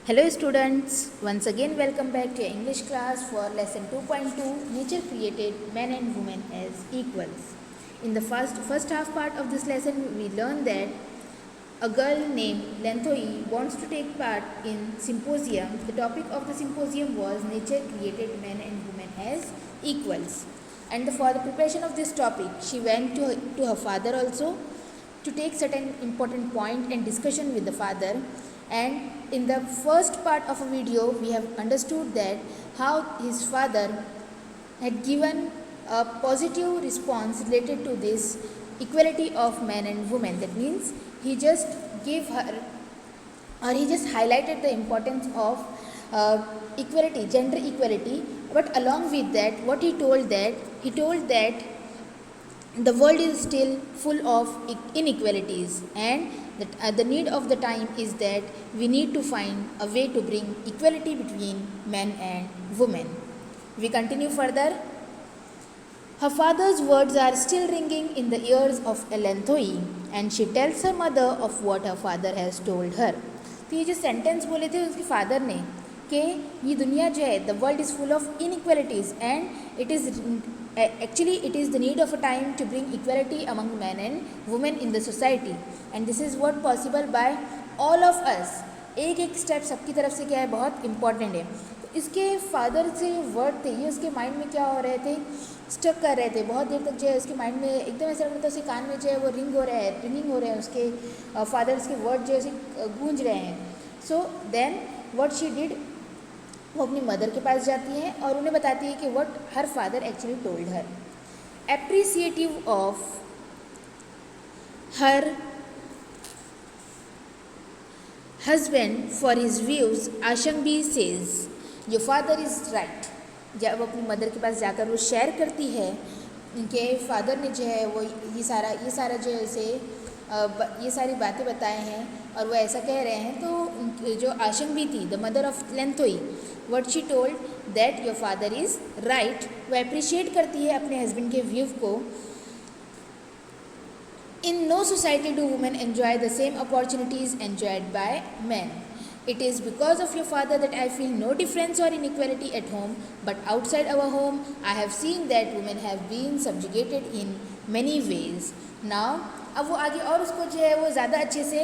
Hello students, once again welcome back to your English class for lesson 2.2 Nature created men and women as equals. In the first half part of this lesson we learned that a girl named Lenthoi wants to take part in symposium. The topic of the symposium was Nature created men and women as equals. And for the preparation of this topic she went to her father also to take certain important point and discussion with the father. And in the first part of a video we have understood that how his father had given a positive response related to this equality of men and women. That means he just gave her, or he just highlighted the importance of equality, gender equality. But along with that, what he told that the world is still full of inequalities, and that the need of the time is that we need to find a way to bring equality between men and women. We continue further. Her father's words are still ringing in the ears of Lenthoi, and she tells her mother of what her father has told her. तो ये जो sentence बोले थे उसके father ने कि ये दुनिया जो है, the world is full of inequalities and it is actually it is the need of a time to bring equality among men and women in the society, and this is what possible by all of us. एक एक step सबकी तरफ से क्या है, बहुत important है. तो इसके फादर से वर्ड थे ये उसके माइंड में क्या हो रहे थे, स्टक कर रहे थे बहुत देर तक. जो है उसके माइंड में एकदम ऐसा लग रहा था उसके कान में जो है वो रिंग हो रहे हैं उसके फादर्स के वर्ड जो है गूंज रहे हैं. So then what she did, वो अपनी मदर के पास जाती है और उन्हें बताती है कि what her father actually told her. Appreciative of her husband for his views, Ashambi says your father is right. जब अपनी मदर के पास जाकर वो शेयर करती है उनके फादर ने जो है वो ये सारा जो है उसे ये सारी बातें बताए हैं और वो ऐसा कह रहे हैं. तो जो आशंबी थी, the mother of Lengthoi, what she told that your father is right. वो अप्रिशिएट करती है अपने हस्बैंड के व्यू को. In no society do women enjoy the same opportunities enjoyed by man. It is because of your father that I feel no difference or inequality at home, but outside our home I have seen that women have been subjugated in many ways. Now अब वो आगे और उसको जो है वो ज़्यादा अच्छे से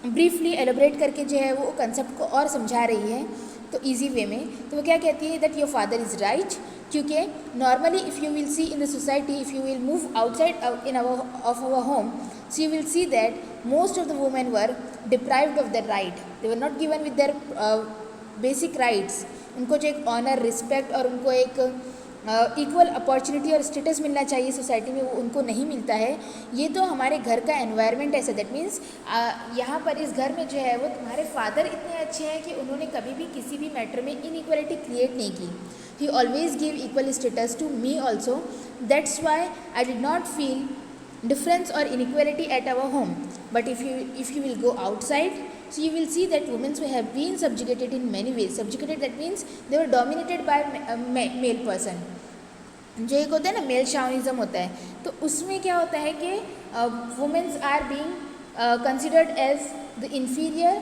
ब्रीफली एलोबरेट करके जो है वो कंसेप्ट को और समझा रही है तो ईजी वे में. तो वो क्या कहती है, that your father is right, क्योंकि normally if you will see in the society, if you will move outside in our home, so you will see that most of the women were deprived of their right. They were not given with their basic rights. उनको जो एक honour, respect और उनको एक equal opportunity और status मिलना चाहिए society में, वो उनको नहीं मिलता है. ये तो हमारे घर का एनवायरनमेंट ऐसा. दैट मीन्स यहाँ पर इस घर में जो है वो तुम्हारे फादर इतने अच्छे हैं कि उन्होंने कभी भी किसी भी मैटर में इनइक्वालिटी क्रिएट नहीं की. He always give equal status to me also. That's why I did not feel difference or inequality at our home. But if you will go outside, so you will see that women have been subjugated in many ways. Subjugated, that means they were dominated by male person. जो एक होता है ना mail शावनिज्म होता है, तो उसमें क्या होता है कि womens are being considered as the inferior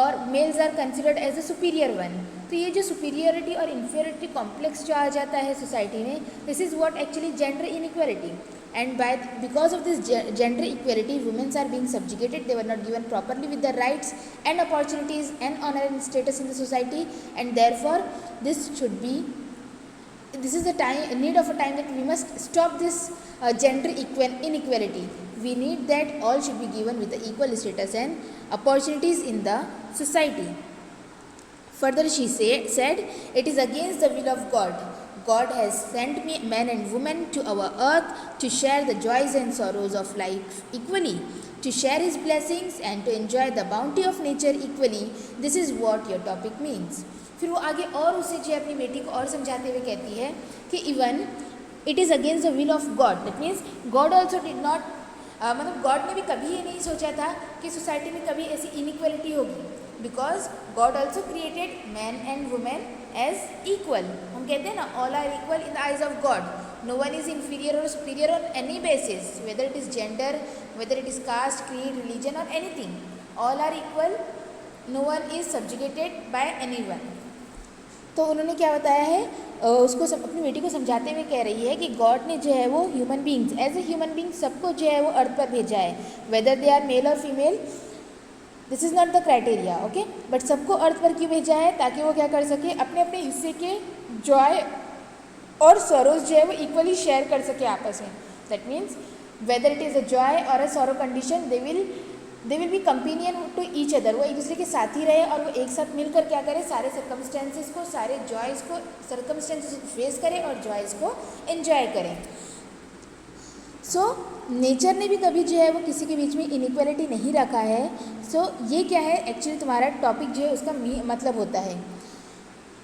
और males are considered as the superior one. तो ये जो सुपीरियरिटी और इन्फीरियरिटी कॉम्प्लेक्स जो आ जाता है सोसाइटी में, this is what actually gender inequality. And because of this gender equality, women are being subjugated. They were not given properly with their rights and opportunities and honor and status in the society, and therefore this is the need of a time that we must stop this gender inequality. We need that all should be given with the equal status and opportunities in the society. Further she said, it is against the will of God. God has sent me men and women to our earth to share the joys and sorrows of life equally, to share his blessings and to enjoy the bounty of nature equally. This is what your topic means. फिर वो आगे और उसे जो अपनी बेटी को और समझाते हुए कहती है कि even it is against the will of God. That means God also did not, मतलब गॉड ने भी कभी ये नहीं सोचा था कि सोसाइटी में कभी ऐसी इनइक्वालिटी होगी, because God also created man and women as equal. हम कहते हैं ना, all are equal in the eyes of God. No one is inferior or superior on any basis, whether it is gender, whether it is caste, creed, religion or anything. All are equal no one is subjugated by any one. तो उन्होंने क्या बताया है, उसको अपनी बेटी को समझाते हुए कह रही है कि गॉड ने जो है वो human beings as a human being सबको जो है वो अर्थ पर भेजा है, वेदर दे आर मेल और female, this is not the criteria, okay. But सबको अर्थ पर क्यों भेजा है, ताकि वो क्या कर सके, अपने अपने हिस्से के जॉय और सरोज जो है वो इक्वली शेयर कर सके आपस में। That means whether it is a joy और a sorrow condition, they will be companion to each other, वो एक दूसरे के साथ ही रहे और वो एक साथ मिलकर क्या करें, सारे सर्कमस्टेंसेस को, सारे जॉयज़ को, सर्कमस्टेंसेस को फेस करें और जॉयज़ को एंजॉय करें। सो नेचर ने भी कभी जो है वो किसी के बीच में इनइक्वालिटी नहीं रखा है। सो ये क्या है एक्चुअली तुम्हारा टॉपिक जो है उसका मतलब होता है,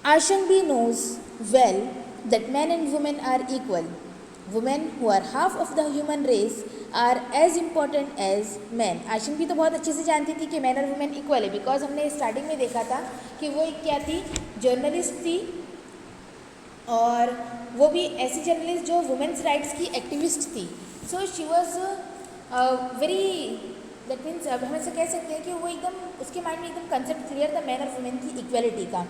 Ashambi knows well that man and women are equal, women who are half of the human race are as important as man. Ashambi तो बहुत अच्छे से जानती थी कि मैन और वुमेन इक्वल है, बिकॉज हमने स्टार्टिंग में देखा था कि वो एक क्या थी, जर्नलिस्ट थी, और वो भी ऐसी जर्नलिस्ट जो वुमेन्स राइट्स की एक्टिविस्ट थी। So she was very, that means अब हम ऐसे कह सकते हैं कि वो एकदम, उसके माइंड में एकदम कंसेप्ट क्लियर था मैन और वुमेन की इक्वलिटी का,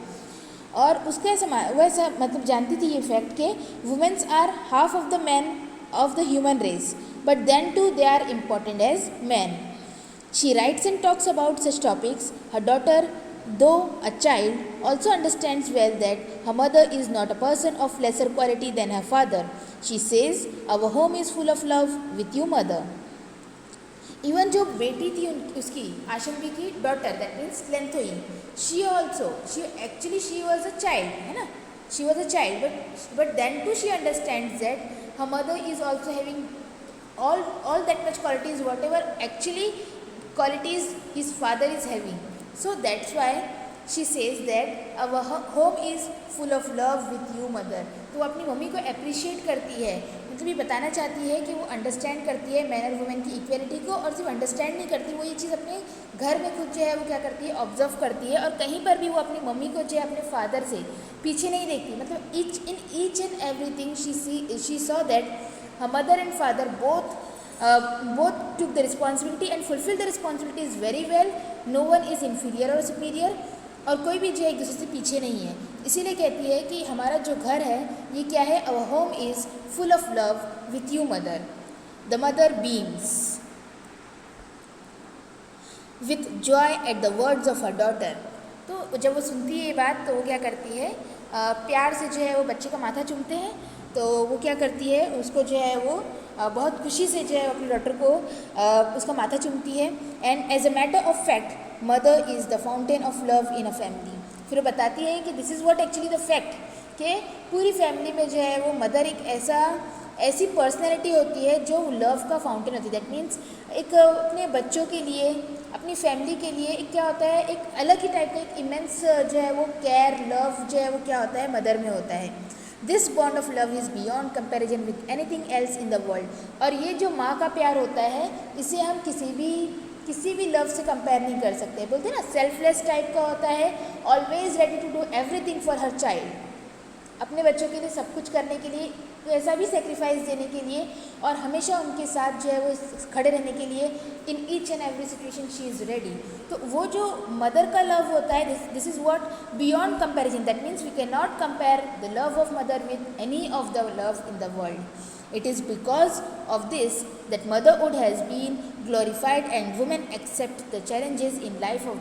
और उसका वो ऐसा मतलब जानती थी ये फैक्ट कि womens are half of the man of the human race, but then too they are important as man. She writes and talks about such topics, her daughter though a child also understands well that her mother is not a person of lesser quality than her father. She says our home is full of love with you mother. Even जो बेटी थी उसकी आशंबी की daughter, that means Lengthoi, she was a child, है ना, she was a child, but then too she understands that her mother is also having all that much qualities whatever actually qualities his father is having. So that's why she says that our home is full of love with you mother. तो वो अपनी mummy को appreciate करती है, मतलब ये बताना चाहती है कि वो अंडरस्टैंड करती है मैन और वुमेन की इक्वलिटी को, और सिर्फ अंडरस्टैंड नहीं करती, वो ये चीज़ अपने घर में खुद जो है वो क्या करती है, ऑब्जर्व करती है, और कहीं पर भी वो अपनी मम्मी को जो है अपने फादर से पीछे नहीं देखती, मतलब each and everything she saw that her mother and father both took the responsibility and fulfilled the responsibilities very well. No one is inferior or superior, और कोई भी जो एक दूसरे से पीछे नहीं है। इसीलिए कहती है कि हमारा जो घर है ये क्या है, our home is full of love with you mother. The mother beams with joy at the words of her daughter. तो जब वो सुनती है ये बात तो वो क्या करती है, प्यार से जो है वो बच्चे का माथा चूमते हैं, तो वो क्या करती है, उसको जो है वो बहुत खुशी से जो है अपनी डॉटर को उसका माथा चूमती है। And as a matter of fact mother is the fountain of love in a family. फिर वो बताती है कि this is what actually the fact, कि पूरी फैमिली में जो है वो मदर एक ऐसी पर्सनैलिटी होती है जो लव का फाउंटेन होती है। दैट मीन्स एक अपने बच्चों के लिए, अपनी फैमिली के लिए एक क्या होता है, एक अलग ही टाइप का एक इमेंस जो है वो केयर, लव जो है वो क्या होता है, मदर में होता है। This bond of love is beyond comparison with anything else in the world. और ये जो माँ का प्यार होता है इसे हम किसी भी लव से कंपेयर नहीं कर सकते। बोलते हैं ना, सेल्फलेस टाइप का होता है, always ready to do everything for her child, अपने बच्चों के लिए सब कुछ करने के लिए, ऐसा भी सेक्रीफाइस देने के लिए, और हमेशा उनके साथ जो है वो खड़े रहने के लिए, in each and every situation she is ready. तो वो जो मदर का लव होता है, this is what beyond comparison. That means we can not compare the love of mother with any of the love in the world. It is because of this that motherhood has been glorified and women accept the challenges in life of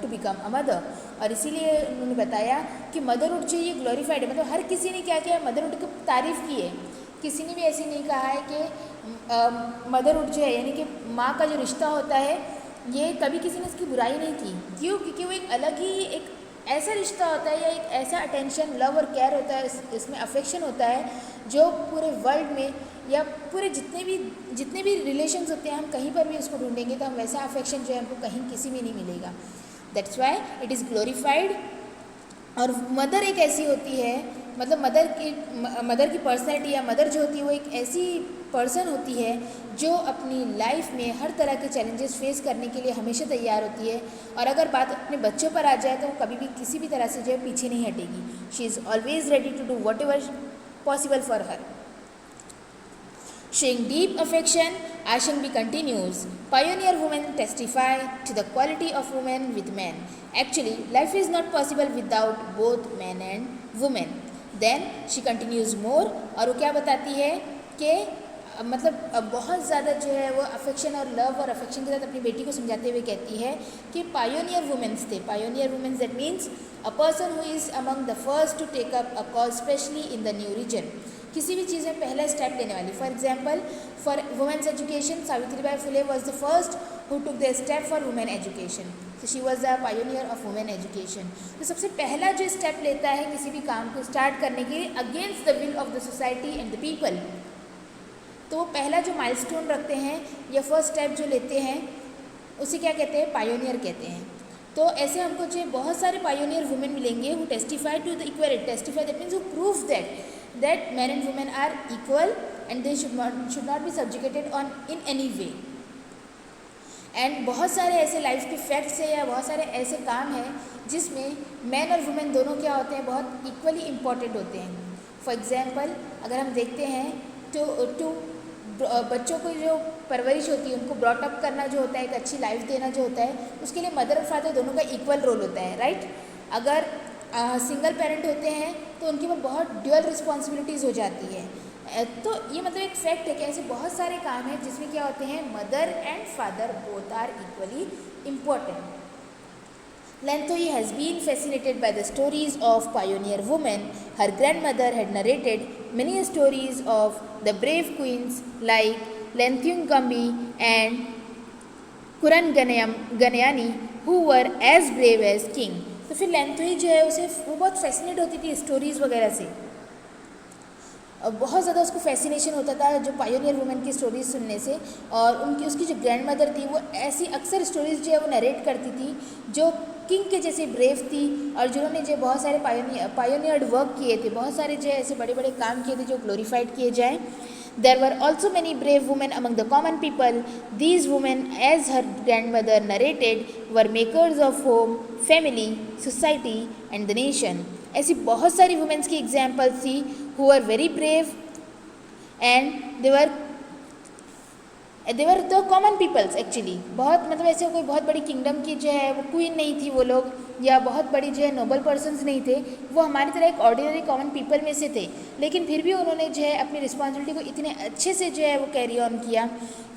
to become a mother. और इसीलिए उन्होंने बताया कि motherhood जो ये glorified है, मतलब हर किसी ने क्या किया, मदरहुड की तारीफ़ की है। किसी ने भी ऐसे नहीं कहा है कि मदरहुड जो है यानी कि माँ का जो रिश्ता होता है, ये कभी किसी ने इसकी बुराई नहीं की। क्यों? क्योंकि वो एक अलग ही एक ऐसा रिश्ता होता है, या एक ऐसा अटेंशन, लव और केयर होता है, इसमें अफेक्शन होता है, जो पूरे वर्ल्ड में या पूरे जितने भी रिलेशंस होते हैं, हम कहीं पर भी उसको ढूंढेंगे तो हम वैसा अफेक्शन जो है हमको कहीं किसी में नहीं मिलेगा। That's why it is glorified. और मदर एक ऐसी होती है, मतलब मदर की पर्सनैलिटी या मदर जो होती है वो एक ऐसी पर्सन होती है जो अपनी लाइफ में हर तरह के चैलेंजेस फेस करने के लिए हमेशा तैयार होती है। और अगर बात अपने बच्चों पर आ जाए तो कभी भी किसी भी तरह से जो है पीछे नहीं हटेगी। She is always ready to do whatever possible for her, showing deep affection Ashanbi continues, pioneer women testify to the quality of women with men. Actually, life is not possible without both men and women. Then she continues more, और वो क्या बताती है कि मतलब बहुत ज़्यादा जो है वो अफेक्शन और लव और अफेक्शन के साथ अपनी बेटी को समझाते हुए कहती है कि पायोनियर वुमेन्स थे. Pioneer womens that means a person who is among the first to take up a cause specially in the new region. किसी भी चीज़ में पहला स्टेप लेने वाली. For example, for womens education Savitribai Phule was the first who took the step for women education. तो she was the pioneer of women education. तो सबसे पहला जो स्टेप लेता है किसी भी काम को स्टार्ट करने के लिए against the will of the society and the people, तो वो पहला जो माइलस्टोन रखते हैं या फर्स्ट स्टेप जो लेते हैं उसे क्या कहते हैं? पायोनियर कहते हैं. तो ऐसे हमको जो बहुत सारे पायोनियर वुमेन मिलेंगे who testify to the equality. Testify that means who prove that men and women are equal and they should not be subjugated on in any way. And बहुत सारे ऐसे लाइफ के फैक्ट्स है या बहुत सारे ऐसे काम हैं जिसमें मैन और वुमेन दोनों क्या होते हैं? बहुत इक्वली इम्पॉर्टेंट होते हैं. फॉर एग्जाम्पल, अगर हम देखते हैं टू बच्चों को जो परवरिश होती है, उनको ब्रॉटअप करना जो होता है, एक अच्छी लाइफ देना जो होता है, उसके लिए मदर और फादर दोनों का इक्वल रोल होता है, राइट. अगर सिंगल पेरेंट होते हैं तो उनके ऊपर बहुत ड्यूअल रिस्पॉन्सिबिलिटीज़ हो जाती है. तो ये मतलब एक फैक्ट है कि ऐसे बहुत सारे काम हैं जिसमें क्या होते हैं? Mother and father both are equally important. Lanthoyi has been fascinated by the stories of pioneer women. Her grandmother had narrated many stories of the brave queens like Lanthyungambi and Kuranganyani who were as brave as king. तो फिर लैंथोई जो है उसे वो बहुत fascinate होती थी stories वगैरह से, और बहुत ज़्यादा उसको फैसिनेशन होता था जो पायोनियर वुमेन की स्टोरीज सुनने से. और उसकी जो ग्रैंड मदर थी वो ऐसी अक्सर स्टोरीज जो है वो नरेट करती थी जो किंग के जैसे ब्रेव थी और जिन्होंने जो बहुत सारे पायोनियर्ड वर्क किए थे, बहुत सारे जो ऐसे बड़े बड़े काम किए थे जो ग्लोरीफाइड किए जाएँ. There were also many brave women among the common people. These women, as her grandmother narrated, were makers of home, family, society and the nation. ऐसी बहुत सारी वुमेन्स की एग्जाम्पल्स थी who were very brave and they were the common peoples actually. बहुत मतलब ऐसे कोई बहुत बड़ी किंगडम की जो है वो क्वीन नहीं थी वो लोग, या बहुत बड़ी जो है नोबल पर्सन्स नहीं थे, वो हमारी तरह एक ऑर्डिनरी कॉमन पीपल में से थे. लेकिन फिर भी उन्होंने जो है अपनी रिस्पॉन्सिबिलिटी को इतने अच्छे से जो है वो कैरी ऑन किया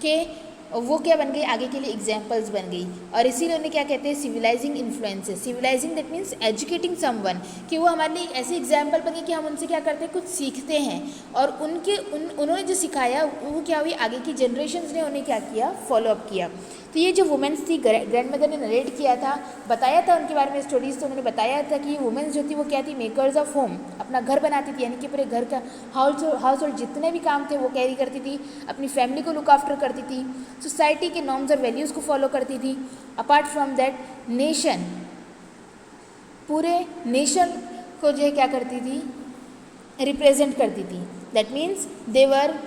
कि वो क्या बन गई? आगे के लिए एग्जाम्पल्स बन गई. और इसीलिए उन्हें क्या कहते हैं? Civilising influences. Civilising that means educating someone, कि वो हमारे लिए ऐसे एग्जाम्पल बन गए कि हम उनसे क्या करते हैं? कुछ सीखते हैं. और उन्होंने जो सिखाया वो क्या हुई? आगे की जनरेशन्स ने उन्हें क्या किया? फॉलोअप किया. तो ये जो वुमेन्स थी, ग्रैंड मदर ने नरेट किया था, बताया था उनके बारे में स्टोरीज. तो उन्होंने बताया था कि वुमेन्स जो थी वो क्या थी? Makers of home. अपना घर बनाती थी, यानी कि पूरे घर का हाउस होल्ड जितने भी काम थे वो कैरी करती थी, अपनी फैमिली को लुक आफ्टर करती थी, सोसाइटी के नॉर्म्स और वैल्यूज़ को फॉलो करती थी. अपार्ट फ्रॉम दैट नेशन, पूरे नेशन को जो है क्या करती थी? रिप्रेजेंट करती थी. That means they were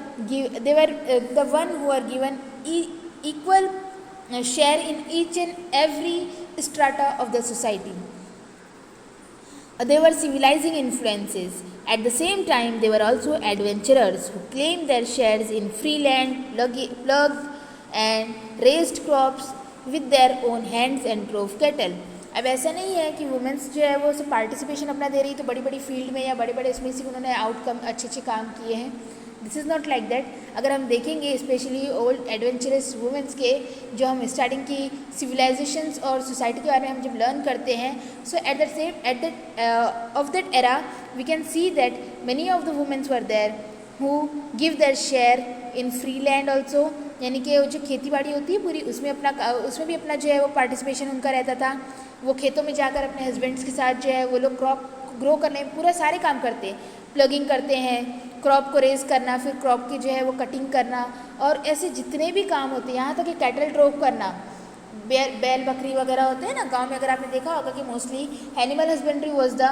the one who are given equal share in each and every strata of the society. They were civilizing influences. At the same time, they were also adventurers who claimed their shares in free land, plugged and raised crops with their own hands and drove cattle. अब ऐसा नहीं है कि women's जो है वो सिर्फ participation अपना दे रही तो बड़ी बड़ी फील्ड में या बड़े बड़े इसमें से उन्होंने आउटकम अच्छे काम किए हैं. This is not like that. अगर हम देखेंगे स्पेशली ओल्ड एडवेंचरस वुमेंस के जो हम स्टार्टिंग की सिविलाइजेशंस और सोसाइटी के बारे में हम जब लर्न करते हैं, so at that era we can see that many of the womens were there who give their share in free land also, यानी कि जो खेती बाड़ी होती है पूरी उसमें भी अपना जो है वो पार्टिसिपेशन उनका रहता था. वो खेतों में जाकर अपने हस्बैंड्स के साथ जो है वो लोग क्रॉप ग्रो करने में पूरा सारे काम करते हैं. प्लगिंग करते हैं, क्रॉप को रेज करना, फिर क्रॉप की जो है वो कटिंग करना, और ऐसे जितने भी काम होते हैं, यहाँ तक कि कैटल ड्रोव करना, बैल बकरी वगैरह होते हैं ना गांव में, अगर आपने देखा होगा कि mostly animal husbandry was the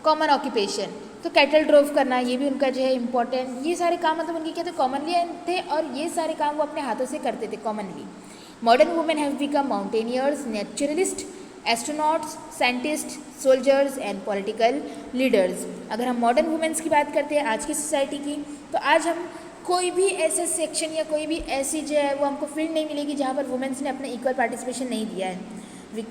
common occupation. तो कैटल ड्रोव करना ये भी उनका जो है इम्पॉर्टेंट, ये सारे काम मतलब उनके क्या थे? कॉमनली थे, और ये सारे काम वो अपने हाथों से करते थे commonly. Modern women have become mountaineers, naturalist, astronauts, scientist, soldiers and political leaders. अगर हम मॉडर्न वुमेन्स की बात करते हैं आज की सोसाइटी की, तो आज हम कोई भी ऐसा सेक्शन या कोई भी ऐसी जो है वो हमको फील्ड नहीं मिलेगी जहाँ पर वुमेन्स ने अपना इक्वल पार्टिसिपेशन नहीं दिया है.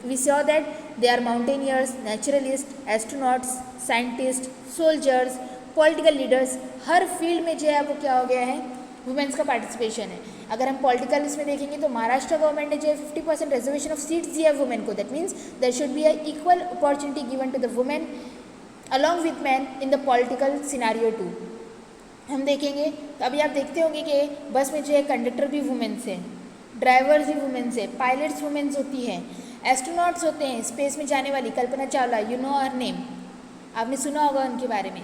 We saw that they are mountaineers, naturalists, astronauts, scientists, soldiers, political leaders. हर फील्ड में जो है वो क्या हो गया है, वुमेन्स का पार्टिसिपेशन है. अगर हम पॉलिटिकल इसमें देखेंगे तो महाराष्ट्र गवर्नमेंट ने जो है 50% रिजर्वेशन ऑफ सीट्स दिया है वुमेन को. That means there should be a equal opportunity given to the women along with man in the political scenario too. हम देखेंगे तो अभी आप देखते होंगे कि बस में जो है कंडक्टर भी वुमेन्स हैं, ड्राइवर्स भी वुमेन्स हैं, पायलट्स वुमेन्स होती हैं, एस्ट्रोनॉट्स होते हैं, स्पेस में जाने वाली Kalpana Chawla, you know her name, आपने सुना होगा उनके बारे में,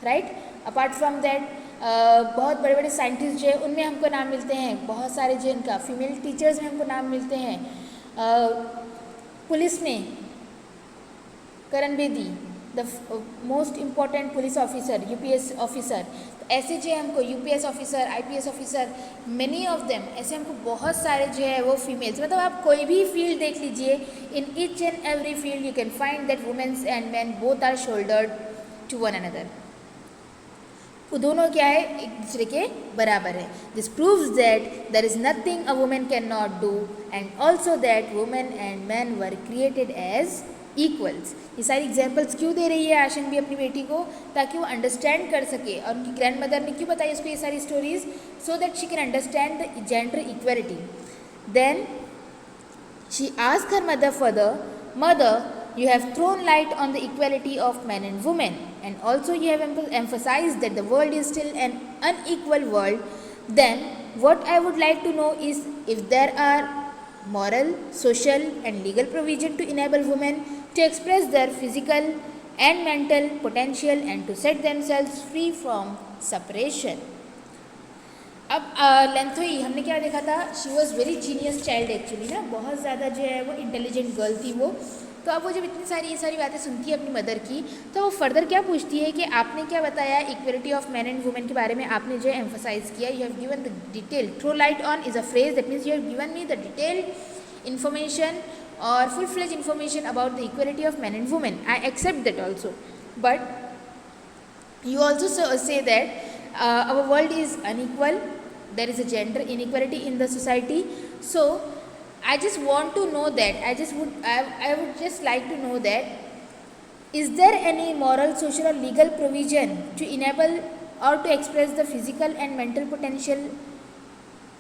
राइट. अपार्ट फ्रॉम दैट बहुत बड़े बड़े साइंटिस्ट जो है उनमें हमको नाम मिलते हैं, बहुत सारे जो इनका फीमेल टीचर्स में हमको नाम मिलते हैं. पुलिस में Kiran Bedi, the most important police officer, UPS officer. ऐसे जो है हमको UPS officer, IPS officer, many of them, ऐसे हमको बहुत सारे जो है वो फीमेल्स. मतलब आप कोई भी फील्ड देख लीजिए, in each and every field you can find that womens and man both are shouldered to one another. वो दोनों क्या है, एक दूसरे के बराबर है. This proves that there is nothing a woman can not do and also that women and man were created as equals. ये सारी एग्जाम्पल्स क्यों दे रही है आशन भी अपनी बेटी को, ताकि वो अंडरस्टैंड कर सके. और उनकी ग्रैंड मदर ने क्यों बताई उसको ये सारी stories, so that she can understand the gender equality. Then she asked her mother, mother, you have thrown light on the equality of men and women, and also you have emphasized that the world is still an unequal world. Then what I would like to know is if there are moral, social and legal provision to enable women to express their physical and mental potential and to set themselves free from separation. अब लेंथोई हमने क्या देखा था, she was very genius child actually ना, बहुत ज़्यादा जो है वो इंटेलिजेंट गर्ल थी वो. तो अब वो जब इतनी सारी ये सारी बातें सुनती है अपनी मदर की, तो वो फर्दर क्या पूछती है कि आपने क्या बताया equality of man and women के बारे में, आपने जो है एम्फोसाइज किया, you have given the detail, throw light on is a phrase, that means you have given me the detailed information और full fledge information about the equality of man and women. I accept that also, but you also say that our world is unequal, there is a gender inequality in the society. So I just want to know that, I would just like to know that, is there any moral, social or legal provision to enable or to express the physical and mental potential.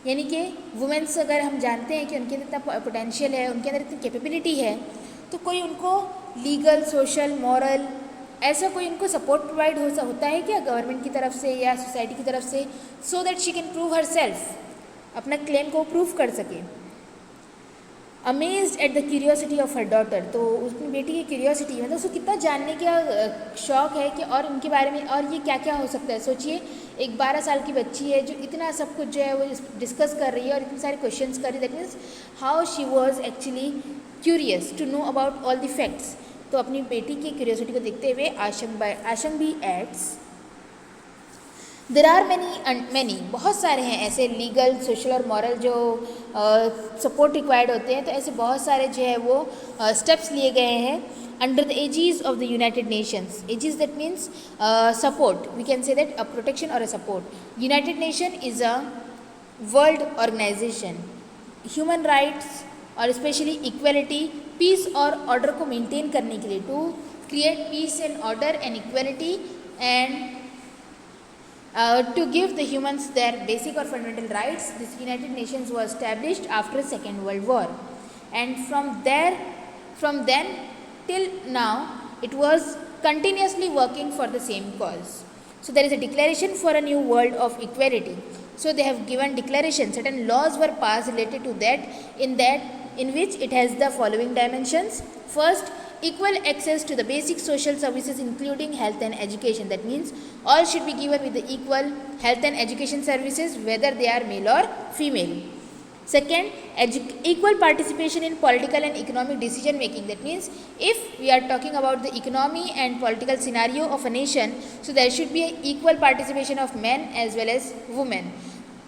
यानी कि women's अगर हम जानते हैं कि उनके अंदर इतना पोटेंशियल है, उनके अंदर इतनी कैपेबिलिटी है, तो कोई उनको लीगल, सोशल, मॉरल ऐसा कोई उनको सपोर्ट प्रोवाइड होता है क्या गवर्नमेंट की तरफ से या सोसाइटी की तरफ से, सो that she can prove her self, अपना क्लेम को प्रूव कर सके. Amazed at the curiosity of her daughter, तो उसकी बेटी की क्यूरियोसिटी मतलब उसको कितना जानने का शौक़ है कि और उनके बारे में और ये क्या क्या हो सकता है. सोचिए एक 12 साल की बच्ची है जो इतना सब कुछ जो है वो डिस्कस कर रही है और इतने सारे क्वेश्चंस कर रही है. That means how she was actually curious to know about all the facts. तो अपनी बेटी की क्यूरियोसिटी को देखते हुए आशंग भी एड्स, देर आर मैनी बहुत सारे हैं ऐसे लीगल, सोशल और मॉरल जो सपोर्ट रिक्वायर्ड होते हैं. तो ऐसे बहुत सारे जो है वो स्टेप्स लिए गए हैं under the aegis of the United Nations. Aegis that means support, we can say that a protection और a support. United Nation is a world organization. Human rights और स्पेशली इक्वलिटी, पीस और order को maintain करने के लिए, to create peace and order and equality and to give the humans their basic or fundamental rights. This United Nations was established after Second World War, and from then till now it was continuously working for the same cause. So there is a declaration for a new world of equality. So they have given declaration, certain laws were passed related to that, in which it has the following dimensions. First, equal access to the basic social services including health and education. That means all should be given with the equal health and education services whether they are male or female. Second, equal participation in political and economic decision making. That means if we are talking about the economy and political scenario of a nation, so there should be an equal participation of men as well as women.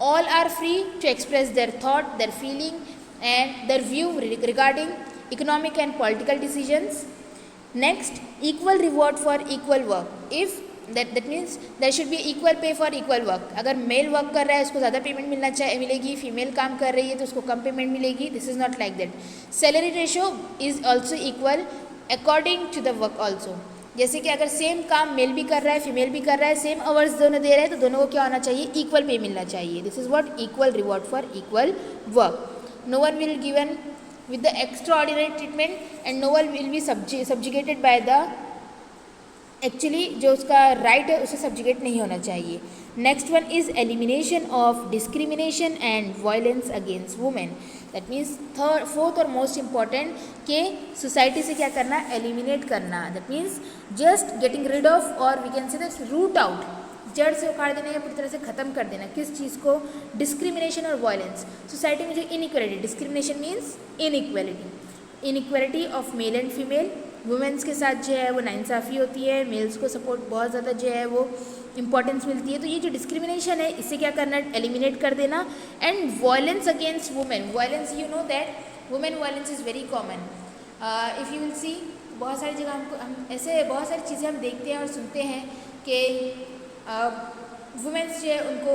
All are free to express their thought, their feeling and their view regarding economic and political decisions. Next, equal reward for equal work. If that means there should be equal pay for equal work. अगर male work कर रहा है उसको ज़्यादा payment मिलेगी, female काम कर रही है तो उसको कम पेमेंट मिलेगी. This is not like that. Salary ratio is also equal according to the work also. जैसे कि अगर सेम काम मेल भी कर रहा है फीमेल भी कर रहा है, सेम आवर्स दोनों दे रहे हैं, तो दोनों को क्या होना चाहिए, इक्वल पे मिलना चाहिए. This is what equal reward for equal work. No one will given with the extraordinary treatment and no one will be subjugated by the actually जो उसका राइट है उसे सब्जुगेट नहीं होना चाहिए. Next one is elimination of discrimination and violence against women. That means fourth और most important के society से क्या करना, एलिमिनेट करना. That means just getting rid of और we can say that root out, जड़ से उखाड़ देना या पूरी तरह से ख़त्म कर देना. किस चीज़ को, डिस्क्रिमिनेशन और वायलेंस. सोसाइटी में जो inequality, discrimination means inequality, inequality of male and female. Women's के साथ जो है वो नाइंसाफ़ी होती है, मेल्स को सपोर्ट बहुत ज़्यादा जो है वो इंपॉर्टेंस मिलती है. तो ये जो डिस्क्रिमिनेशन है इससे क्या करना, एलिमिनेट कर देना. And violence against women. Violence, you know that women violence is very common. If you will सी, बहुत सारी जगह हम ऐसे बहुत सारी चीज़ें हम देखते हैं और सुनते हैं कि वुमेन्स जो है उनको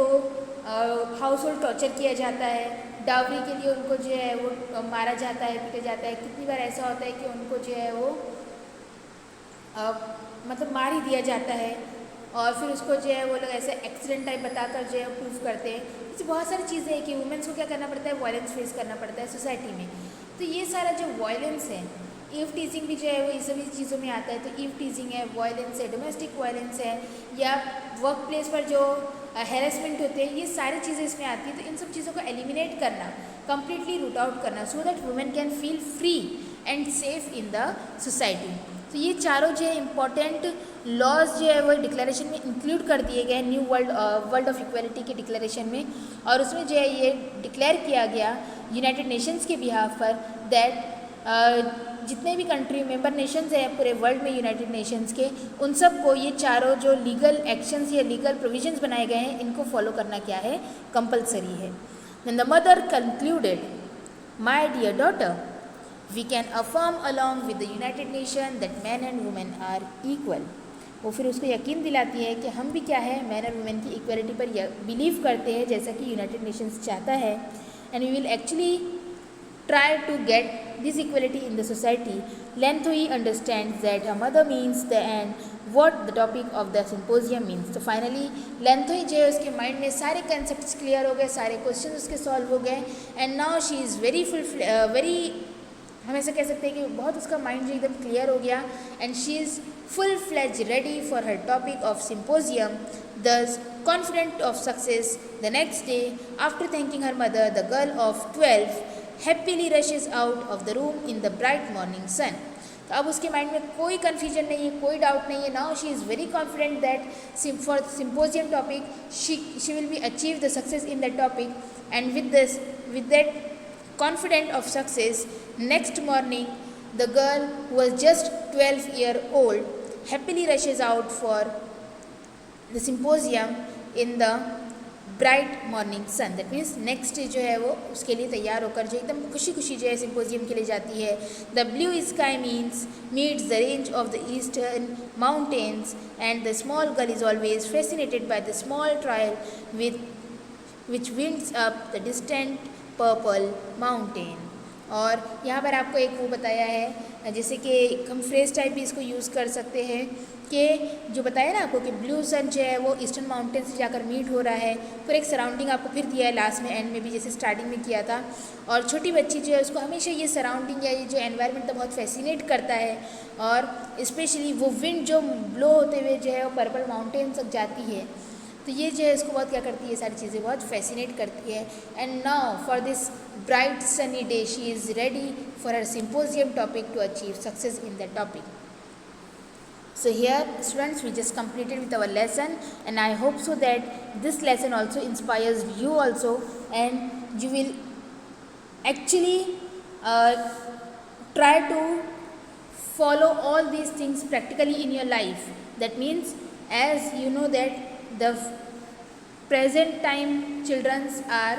हाउस होल्ड टॉर्चर किया जाता है, डावरी के लिए उनको जो है वो मारा जाता है, पीटा जाता है. कितनी बार ऐसा होता है कि उनको जो है वो मतलब मार ही दिया जाता है और फिर उसको जो है वो लोग ऐसे एक्सीडेंट टाइप बताकर जो है प्रूफ करते हैं. ऐसी बहुत सारी चीज़ें हैं कि वुमेन्स को क्या करना पड़ता है, वायलेंस फेस करना पड़ता है सोसाइटी में. तो ये सारा जो वायलेंस है, ईव टीजिंग भी जो है वो इस सभी चीज़ों में आता है. तो ईव टीजिंग है, वायलेंस है, डोमेस्टिक वायलेंस है, या वर्क प्लेस पर जो हैरेसमेंट होते हैं, ये सारी चीज़ें इसमें आती हैं. तो इन सब चीज़ों को एलिमिनेट करना, कम्प्लीटली रूट आउट करना, so that women can feel free and safe in the society. तो ये चारों जो है इम्पॉर्टेंट लॉज जो है वो डिक्लेरेशन में इंक्लूड कर दिए गए न्यू वर्ल्ड ऑफ इक्वालिटी के डिक्लेरेशन में. और उसमें जो है ये डिक्लेयर किया गया यूनाइटेड नेशंस के बिहाफ पर दैट जितने भी कंट्री मेंबर नेशंस हैं पूरे वर्ल्ड में यूनाइटेड नेशंस के, उन सब को ये चारों जो लीगल एक्शंस या लीगल प्रोविजंस बनाए गए हैं इनको फॉलो करना क्या है, कंपलसरी है. Then the mother concluded, "My dear daughter, we can affirm along with the United Nations that men and women are equal." वो फिर उसको यकीन दिलाती है कि हम भी क्या है, मैन और वुमेन की इक्वलिटी पर बिलीव करते हैं जैसा कि यूनाइटेड नेशंस चाहता है. And we will actually try to get this equality in the society. Len Thui understands that her mother means the and what the topic of the symposium means. तो finally Len Thui जो है उसके mind में सारे concepts clear हो गए, सारे question उसके सॉल्व हो गए. And now she is very हम ऐसा कह सकते हैं कि बहुत उसका माइंड जो एकदम क्लियर हो गया. And she is full fledge ready for her topic of symposium. Thus, confident of success, the next day, after thanking her mother, the girl of 12 happily rushes out of the room in the bright morning sun. तो अब उसके mind में कोई confusion नहीं है, कोई doubt नहीं है. Now she is very confident that for symposium topic she will be achieve the success in that topic. And with that confident of success, next morning the girl who was just 12 years old happily rushes out for the symposium in the bright morning sun. That means next day जो है वो उसके लिए तैयार होकर जो एकदम खुशी खुशी जो है सिम्पोजियम के लिए जाती है. The blue sky meets the range of the eastern mountains and the small girl is always fascinated by the small trial which winds up the distant purple mountain. और यहाँ पर आपको एक वो बताया है जैसे कि हम फ्रेज टाइप भी इसको यूज़ कर सकते हैं कि जो बताया ना आपको कि ब्लू सन जो है वो ईस्टर्न माउंटेन से जाकर मीट हो रहा है. फिर एक सराउंडिंग आपको फिर दिया है लास्ट में, एंड में भी जैसे स्टार्टिंग में किया था. और छोटी बच्ची जो है उसको हमेशा ये सराउंडिंग या ये जो एनवायरनमेंट बहुत फैसिनेट करता है. और स्पेशली वो विंड जो ब्लो होते हुए जो है वो पर्पल माउंटेन तक जाती है, तो ये जो है इसको बहुत क्या करती है, सारी चीज़ें बहुत फैसिनेट करती है. And now for this bright sunny day she is ready for her symposium topic to achieve success in that topic. So here students, we just completed with our lesson, and I hope so that this lesson also inspires you also, and you will actually try to follow all these things practically in your life. That means, as you know that the present time children are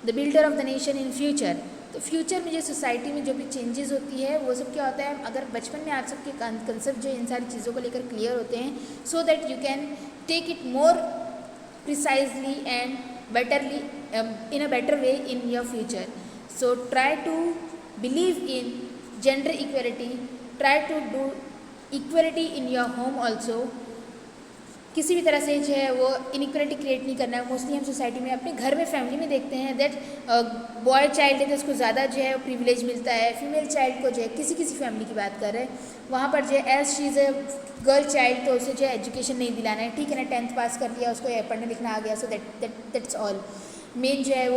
the builder of the nation in future. तो future में जो society में जो भी changes होती है वो सब क्या होता है, अगर बचपन में आप सबके कंसेप्ट जो इन सारी चीज़ों को लेकर क्लियर होते हैं, so that you can take it more precisely and betterly in a better way in your future. So try to believe in gender equality, try to do equality in your home also. किसी भी तरह से जो है वो inequality create नहीं करना है. मोस्टली हम सोसाइटी में अपने घर में फैमिली में देखते हैं दैट बॉय चाइल्ड है तो उसको ज़्यादा जो है प्रिविलेज मिलता है, फीमेल चाइल्ड को जो है किसी फैमिली की बात कर रहे हैं वहाँ पर जो है as she is a girl child तो उसे जो है एजुकेशन नहीं दिलाना है. ठीक है ना, 10th पास कर लिया, उसको पढ़ने लिखना आ गया, सो दैट्स ऑल. मेल जो है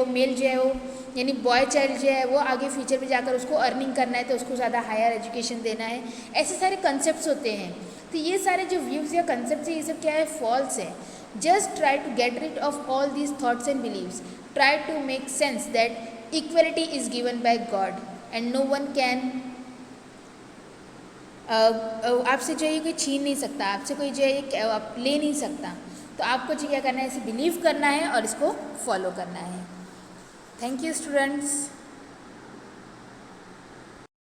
वो यानी बॉय चाइल्ड जो है वो आगे फ्यूचर में जाकर उसको अर्निंग करना है तो उसको ज़्यादा हायर एजुकेशन देना है. ऐसे सारे कंसेप्ट्स होते हैं. तो ये सारे जो व्यूज़ या कंसेप्ट्स है ये सब क्या है, फॉल्स है. Just try to get rid of all these thoughts and believes. Try to make sense that equality is given by God and no one can आपसे जो है कोई छीन नहीं सकता, आपसे कोई जो है आप ले नहीं सकता. तो आपको जो क्या करना है, इसे बिलीव करना है और इसको फॉलो करना है. Thank you students.